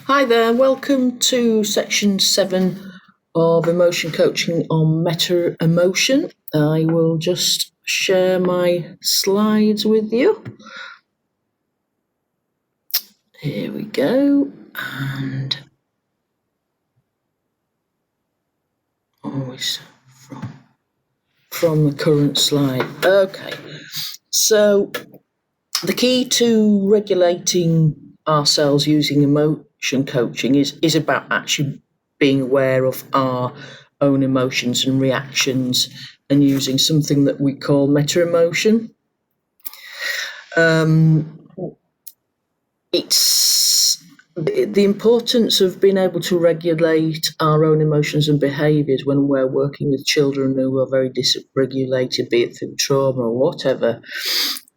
Hi there, welcome to section 7 of emotion coaching on meta emotion. I will just share my slides with you. Here we go, and always from the current slide. Okay, so the key to regulating ourselves using emotion coaching is about actually being aware of our own emotions and reactions and using something that we call meta emotion. It's the importance of being able to regulate our own emotions and behaviours when we're working with children who are very dysregulated, be it through trauma or whatever.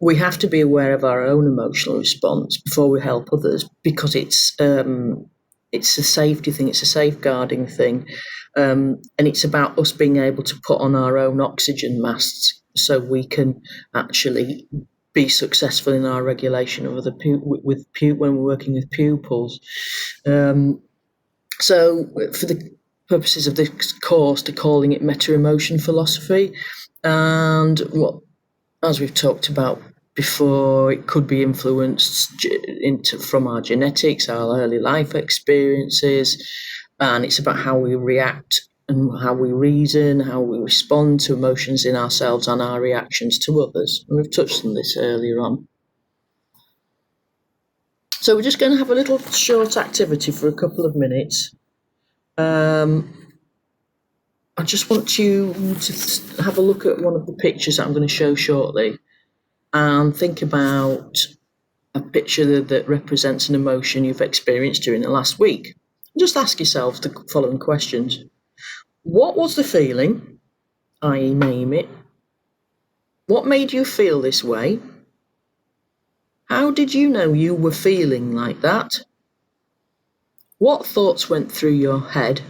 We have to be aware of our own emotional response before we help others, because it's a safety thing, it's a safeguarding thing, and it's about us being able to put on our own oxygen masks so we can actually be successful in our regulation of other when we're working with pupils. So for the purposes of this course, they're calling it meta emotion philosophy, and as we've talked about before, it could be influenced from our genetics, our early life experiences, and it's about how we react and how we reason, how we respond to emotions in ourselves and our reactions to others. And we've touched on this earlier on. So we're just going to have a little short activity for a couple of minutes. I just want you to have a look at one of the pictures that I'm going to show shortly and think about a picture that represents an emotion you've experienced during the last week. Just ask yourself the following questions. What was the feeling? I.e., name it. What made you feel this way? How did you know you were feeling like that? What thoughts went through your head?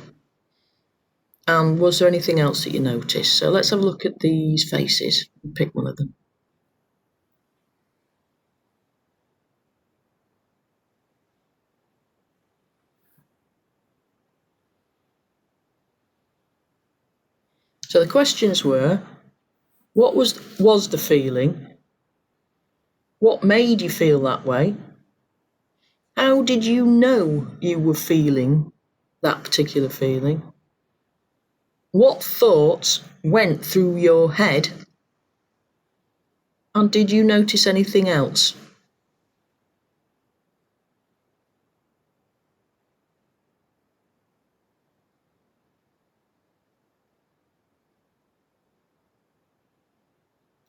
And was there anything else that you noticed? So let's have a look at these faces and pick one of them. So the questions were, what was the feeling? What made you feel that way? How did you know you were feeling that particular feeling? What thoughts went through your head? And did you notice anything else?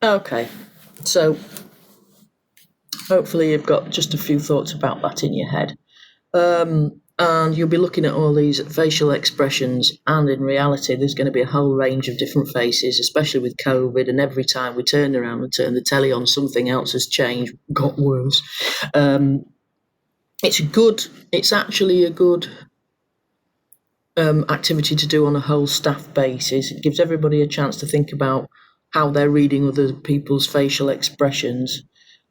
Okay, so hopefully you've got just a few thoughts about that in your head. And you'll be looking at all these facial expressions, and in reality there's going to be a whole range of different faces, especially with COVID, and every time we turn around and turn the telly on, something else has changed, got worse. It's actually a good activity to do on a whole staff basis. It gives everybody a chance to think about how they're reading other people's facial expressions,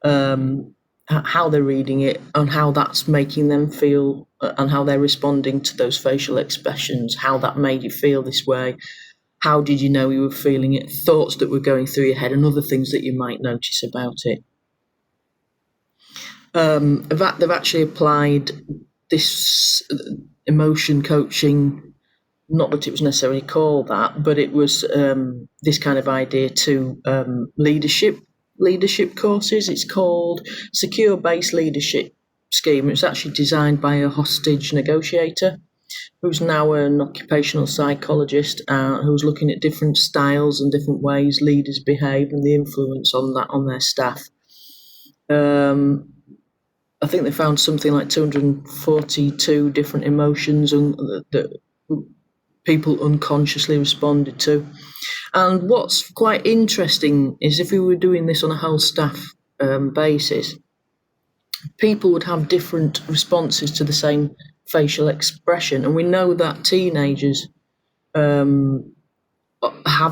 how they're reading it, and how that's making them feel, and how they're responding to those facial expressions, how that made you feel this way, how did you know you were feeling it, thoughts that were going through your head, and other things that you might notice about it. They've actually applied this emotion coaching, not that it was necessarily called that, but it was this kind of idea to leadership courses. It's called Secure Base Leadership Scheme. It's actually designed by a hostage negotiator who's now an occupational psychologist, who's looking at different styles and different ways leaders behave and the influence on that on their staff. I think they found something like 242 different emotions that people unconsciously responded to. And what's quite interesting is if we were doing this on a whole staff basis, people would have different responses to the same facial expression. And we know that teenagers have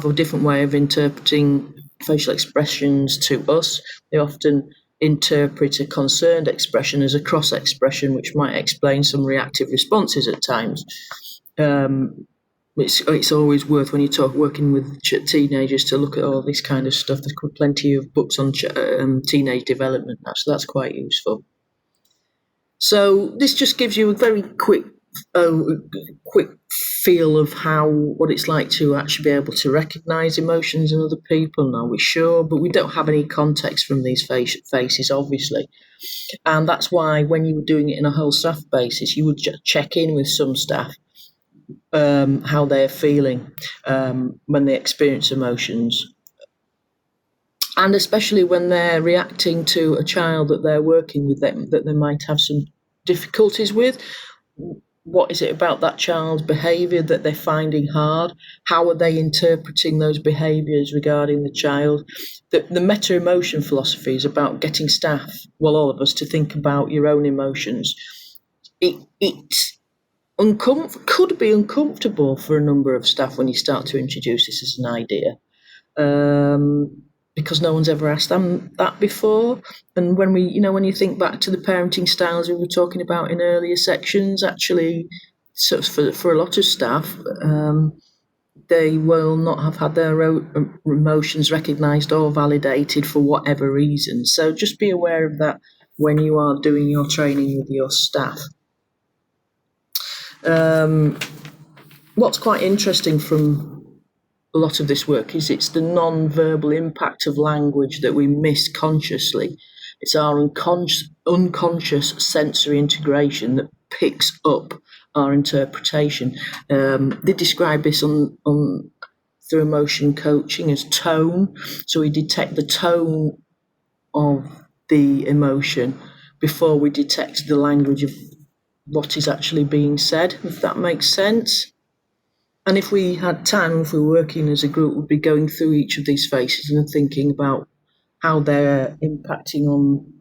a different way of interpreting facial expressions to us. They often interpret a concerned expression as a cross expression, which might explain some reactive responses at times. It's always worth, when you working with teenagers, to look at all this kind of stuff. There's plenty of books on teenage development, so that's quite useful. So this just gives you a very quick feel of what it's like to actually be able to recognise emotions in other people. Now, we're sure, but we don't have any context from these faces, obviously. And that's why when you were doing it in a whole staff basis, you would check in with some staff, how they're feeling when they experience emotions. And especially when they're reacting to a child that they're working with, that they might have some difficulties with. What is it about that child's behaviour that they're finding hard? How are they interpreting those behaviours regarding the child? The meta-emotion philosophy is about getting staff, well, all of us, to think about your own emotions. It could be uncomfortable for a number of staff when you start to introduce this as an idea. Because no one's ever asked them that before. And when you think back to the parenting styles we were talking about in earlier sections, actually, so for a lot of staff, they will not have had their emotions recognised or validated for whatever reason. So just be aware of that when you are doing your training with your staff. What's quite interesting from a lot of this work is it's the non-verbal impact of language that we miss consciously. It's our unconscious sensory integration that picks up our interpretation. They describe this through emotion coaching as tone. So we detect the tone of the emotion before we detect the language of what is actually being said, if that makes sense. And if we had time, if we were working as a group, we'd be going through each of these faces and thinking about how they're impacting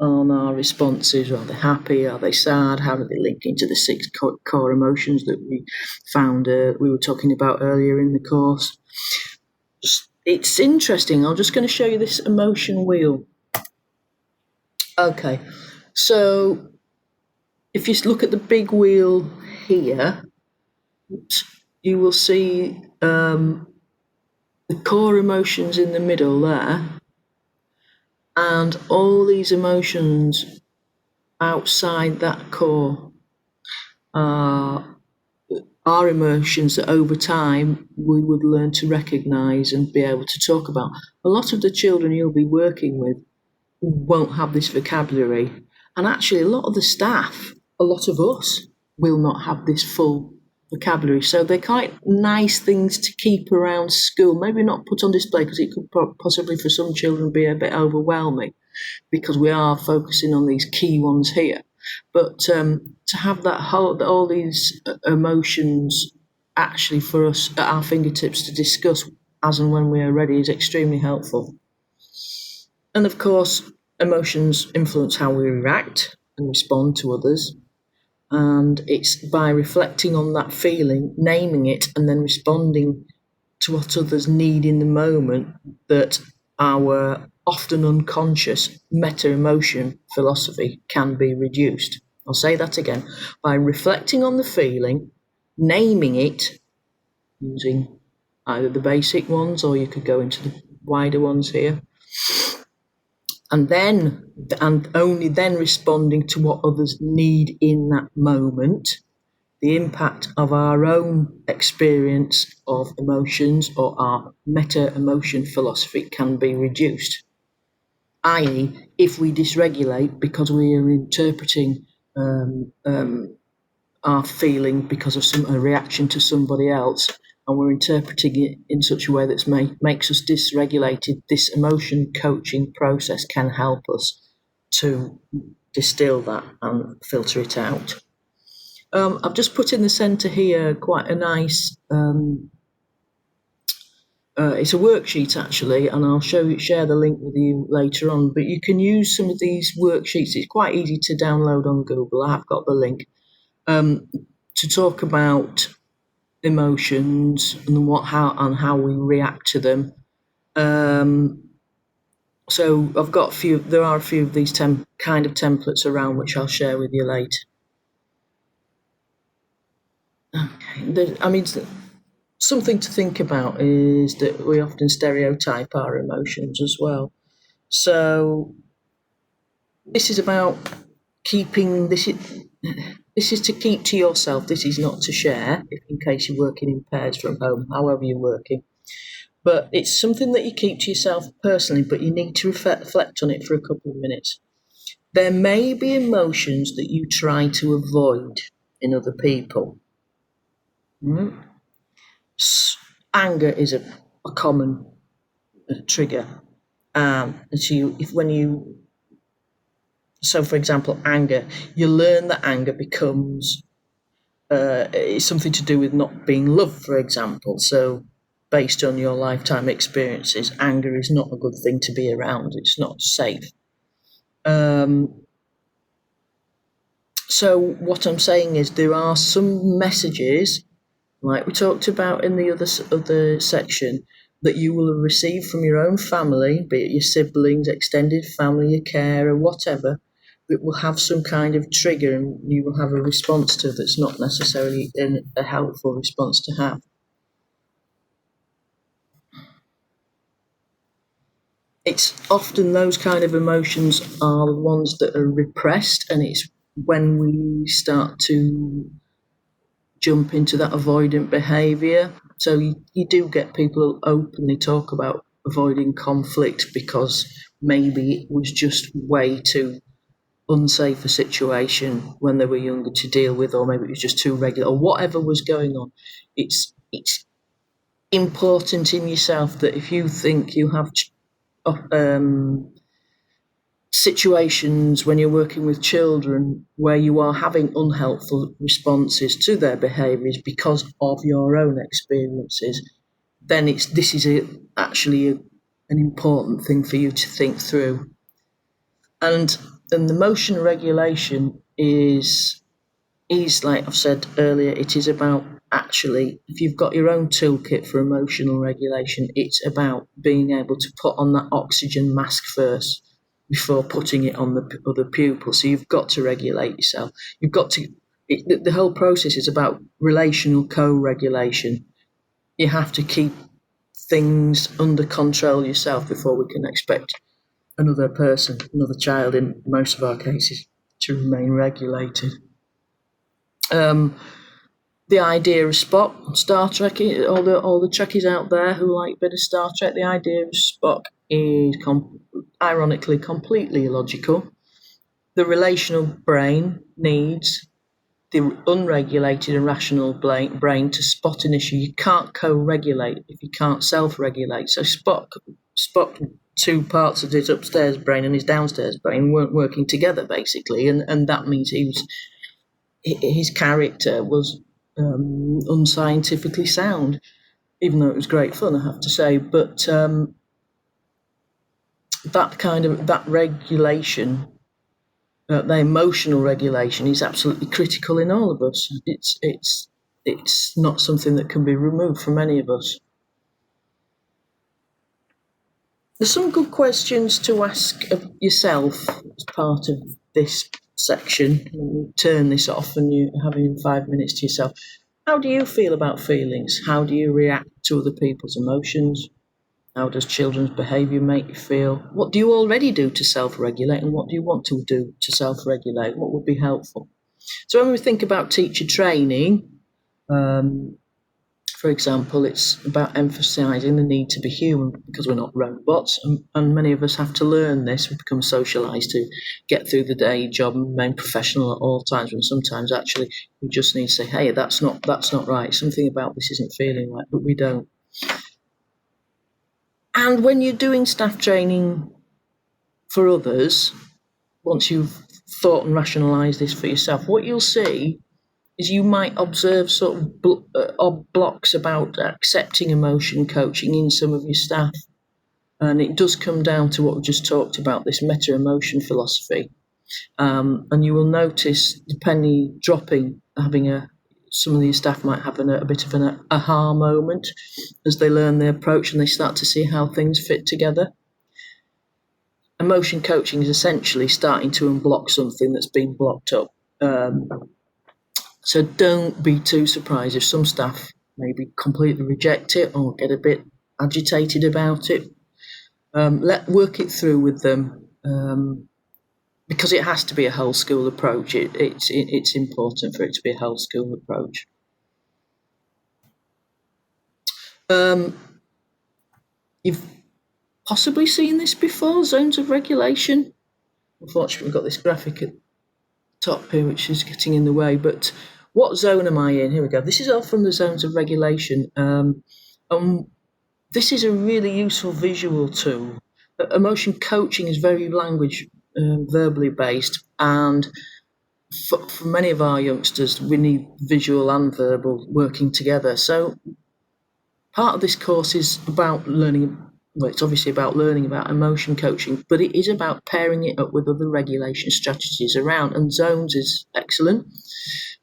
on our responses. Are they happy? Are they sad? How do they link into the 6 core emotions that we found we were talking about earlier in the course? It's interesting. I'm just going to show you this emotion wheel. Okay, so if you look at the big wheel here, you will see the core emotions in the middle there, and all these emotions outside that core are emotions that over time we would learn to recognise and be able to talk about. A lot of the children you'll be working with won't have this vocabulary, and actually a lot of the staff, a lot of us, will not have this full vocabulary. So they're quite nice things to keep around school, maybe not put on display, because it could possibly for some children be a bit overwhelming, because we are focusing on these key ones here. But to have all these emotions actually for us at our fingertips to discuss as and when we are ready is extremely helpful. And of course, emotions influence how we react and respond to others. And it's by reflecting on that feeling, naming it, and then responding to what others need in the moment that our often unconscious meta-emotion philosophy can be reduced. I'll say that again. By reflecting on the feeling, naming it, using either the basic ones or you could go into the wider ones here, and only then responding to what others need in that moment, the impact of our own experience of emotions or our meta-emotion philosophy can be reduced. I.e., if we dysregulate because we are interpreting our feeling because of a reaction to somebody else, and we're interpreting it in such a way that makes us dysregulated, this emotion coaching process can help us to distill that and filter it out. I've just put in the centre here quite a nice, it's a worksheet actually, and I'll share the link with you later on, but you can use some of these worksheets. It's quite easy to download on Google. I have got the link to talk about emotions and how we react to them. So I've got there are a few of these kind of templates around which I'll share with you later. Okay. I mean, something to think about is that we often stereotype our emotions as well. So this is about keeping this is to keep to yourself. This is not to share, in case you're working in pairs from home, however you're working. But it's something that you keep to yourself personally, but you need to reflect on it for a couple of minutes. There may be emotions that you try to avoid in other people. Mm-hmm. Anger is a common trigger. So for example, anger, you learn that anger becomes it's something to do with not being loved, for example. So based on your lifetime experiences, anger is not a good thing to be around. It's not safe. So what I'm saying is there are some messages, like we talked about in the other section, that you will have received from your own family, be it your siblings, extended family, your carer, whatever, that will have some kind of trigger and you will have a response to that's not necessarily a helpful response to have. It's often those kind of emotions are the ones that are repressed, and it's when we start to jump into that avoidant behaviour. So you do get people openly talk about avoiding conflict because maybe it was just way too unsafe a situation when they were younger to deal with, or maybe it was just too regular, or whatever was going on. It's important in yourself that if you think you have situations when you're working with children where you are having unhelpful responses to their behaviours because of your own experiences, then this is actually an important thing for you to think through. And the emotion regulation is like I've said earlier, it is about actually, if you've got your own toolkit for emotional regulation, it's about being able to put on that oxygen mask first before putting it on the other pupil. So you've got to regulate yourself. You've got to, the whole process is about relational co-regulation. You have to keep things under control yourself before we can expect another person, another child in most of our cases, to remain regulated. The idea of Spock, Star Trek, all the Trekkies out there who like a bit of Star Trek, the idea of Spock is ironically completely illogical. The relational brain needs the unregulated and rational brain to spot an issue. You can't co-regulate if you can't self-regulate. So Spock, two parts of his upstairs brain and his downstairs brain weren't working together, basically, and that means his character was unscientifically sound, even though it was great fun, I have to say. But that regulation, the emotional regulation, is absolutely critical in all of us. It's not something that can be removed from any of us. There's some good questions to ask of yourself as part of this section. You turn this off and you're having 5 minutes to yourself. How do you feel about feelings? How do you react to other people's emotions? How does children's behaviour make you feel? What do you already do to self-regulate, and what do you want to do to self-regulate? What would be helpful? So when we think about teacher training, for example, it's about emphasising the need to be human because we're not robots, and many of us have to learn this. We become socialised to get through the day job and remain professional at all times, when sometimes actually we just need to say, hey, that's not right. Something about this isn't feeling right, but we don't. And when you're doing staff training for others, once you've thought and rationalised this for yourself, what you'll see is you might observe sort of blocks about accepting emotion coaching in some of your staff. And it does come down to what we just talked about, this meta-emotion philosophy. And you will notice the penny dropping, some of these staff might have a bit of an aha moment as they learn the approach and they start to see how things fit together. emotion coaching is essentially starting to unblock something that's been blocked up. So don't be too surprised if some staff maybe completely reject it or get a bit agitated about it. Work it through with them, because it has to be a whole school approach. It's important for it to be a whole school approach. You've possibly seen this before, zones of regulation. Unfortunately, we've got this graphic at the top here, which is getting in the way, but what zone am I in? Here we go. This is all from the zones of regulation. This is a really useful visual tool. Emotion coaching is very language, verbally based, and for many of our youngsters, we need visual and verbal working together. So part of this course is about learning. Well, it's obviously about learning about emotion coaching, but it is about pairing it up with other regulation strategies around, and zones is excellent.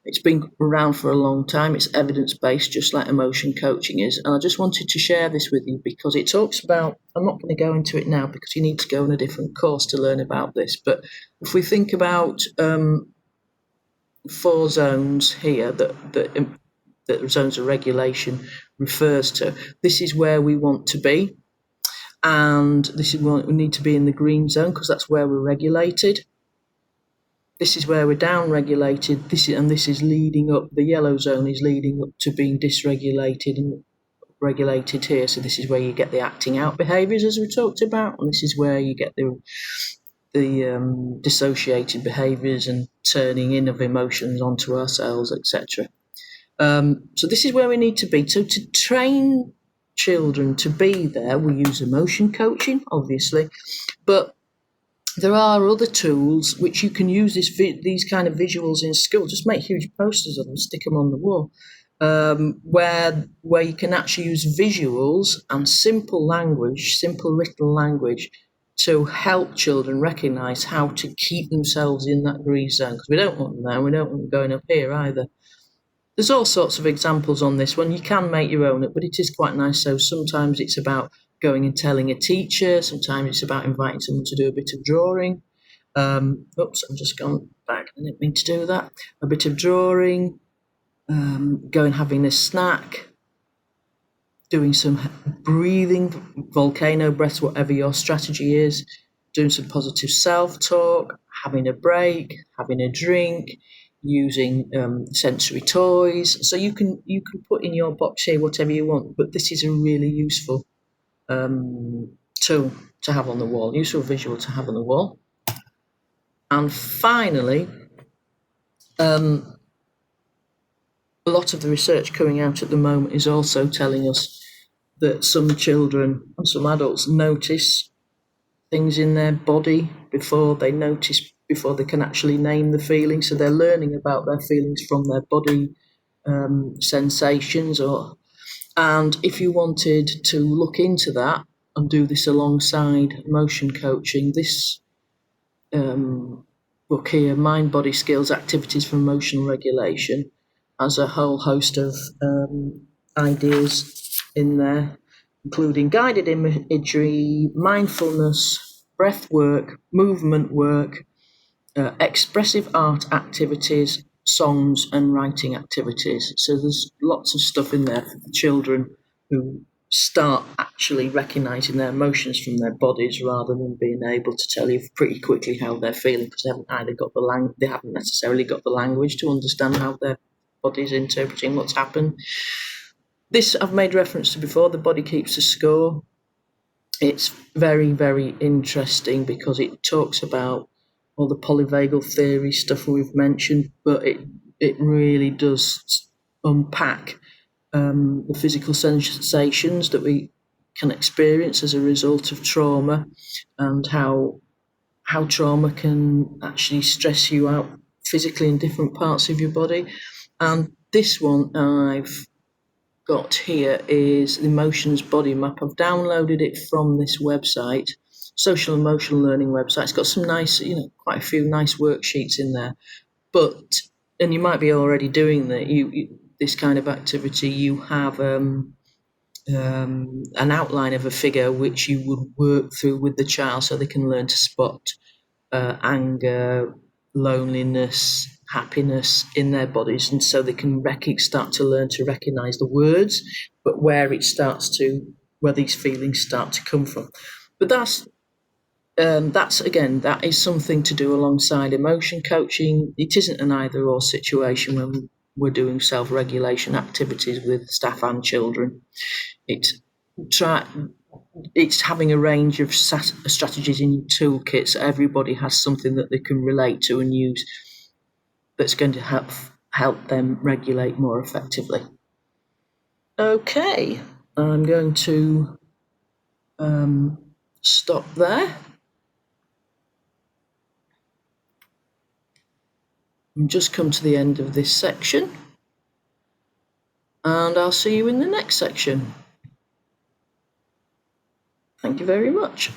It's been around for a long time. It's evidence-based, just like emotion coaching is. And I just wanted to share this with you because it talks about, I'm not going to go into it now because you need to go on a different course to learn about this. But if we think about 4 zones here that zones of regulation refers to, this is where we want to be. And this is where we need to be in the green zone because that's where we're regulated. This is where we're down-regulated, this is leading up, the yellow zone is leading up to being dysregulated and regulated here. So this is where you get the acting out behaviours, as we talked about, and this is where you get the dissociated behaviours and turning in of emotions onto ourselves, etc. So this is where we need to be. So to train children to be there, we use emotion coaching, obviously, but there are other tools which you can use these kind of visuals in school. Just make huge posters of them, stick them on the wall, where you can actually use visuals and simple language, simple written language, to help children recognise how to keep themselves in that green zone. Because we don't want them there, we don't want them going up here either. There's all sorts of examples on this one. You can make your own up, but it is quite nice. So sometimes it's about going and telling a teacher. Sometimes it's about inviting someone to do a bit of drawing. Oops, I'm just gone back. I didn't mean to do that. A bit of drawing, going having a snack, doing some breathing, volcano breaths, whatever your strategy is, doing some positive self-talk, having a break, having a drink, using sensory toys. So you can put in your box here whatever you want, but this is a really useful tool to have on the wall, useful visual to have on the wall. And finally, a lot of the research coming out at the moment is also telling us that some children and some adults notice things in their body before they can actually name the feeling. So they're learning about their feelings from their body sensations. And if you wanted to look into that and do this alongside emotion coaching, this book here, Mind, Body Skills, Activities for Emotional Regulation, has a whole host of ideas in there, including guided imagery, mindfulness, breath work, movement work, expressive art activities, songs and writing activities. So there's lots of stuff in there for the children who start actually recognising their emotions from their bodies rather than being able to tell you pretty quickly how they're feeling, because they haven't necessarily got the language to understand how their body's interpreting what's happened. This I've made reference to before, the body keeps a score. It's very, very interesting because it talks about all the polyvagal theory stuff we've mentioned, but it really does unpack the physical sensations that we can experience as a result of trauma, and how trauma can actually stress you out physically in different parts of your body. And this one I've got here is the emotions body map. I've downloaded it from this website, social emotional learning website. It's got some nice, quite a few nice worksheets in there. And you might be already doing that. This kind of activity. You have an outline of a figure which you would work through with the child so they can learn to spot anger, loneliness, happiness in their bodies, and so they can start to learn to recognise the words, but where these feelings start to come from. But that's again, that is something to do alongside emotion coaching. It isn't an either-or situation when we're doing self-regulation activities with staff and children. It's having a range of strategies in your toolkit, so everybody has something that they can relate to and use that's going to help them regulate more effectively. Okay, I'm going to stop there. And just come to the end of this section, and I'll see you in the next section. Thank you very much.